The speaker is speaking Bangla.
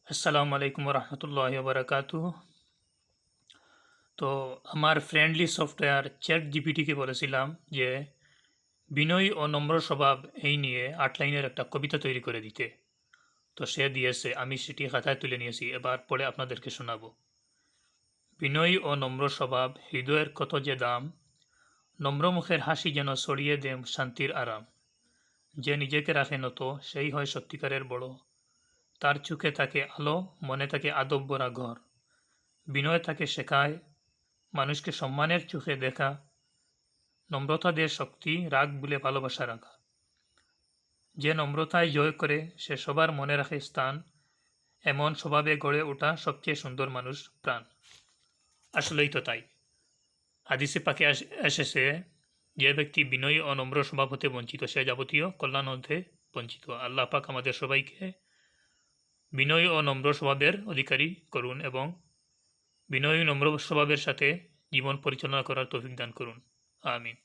আসসালামু আলাইকুম রহমতুল্লাহি বারাকাতুহু। তো আমার ফ্রেন্ডলি সফটওয়্যার চ্যাট জিপিটিকে বলেছিলাম যে বিনয়ী ও নম্র স্বভাব এই নিয়ে 8 লাইনের একটা কবিতা তৈরি করে দিতে। তো সে দিয়েছে, আমি সেটি খাতায় তুলে নিয়েছি, এবার পড়ে আপনাদেরকে শোনাবো। বিনয়ী ও নম্র স্বভাব, হৃদয়ের কত যে দাম, নম্র মুখের হাসি যেন ছড়িয়ে দেয় শান্তির আরাম। যে নিজেকে রাখে নত, সেই হয় সত্যিকারের বড়। তার চোখে থাকে আলো, মনে থাকে আদব ভরা ঘর। বিনয় তাকে শেখায় মানুষকে সম্মানের চোখে দেখা, নম্রতা দেয় শক্তি, রাগ ভুলে ভালোবাসা রাখা। যে নম্রতায় জয় করে সে সবার মনে রাখে স্থান, এমন স্বভাবে গড়ে ওঠা সবচেয়ে সুন্দর মানুষ প্রাণ। আসলেই তো তাই। হাদিসে পাকে এসেছে, যে ব্যক্তি বিনয়ী ও নম্র স্বভাব হতে বঞ্চিত সে যাবতীয় কল্যাণ হতে বঞ্চিত। আল্লাহ পাক আমাদের সবাইকে বিনয়ী ও নম্র স্বভাবের অধিকারী করুন এবং বিনয়ী নম্র স্বভাবের সাথে জীবন পরিচালনা করার তৌফিক দান করুন। আমিন।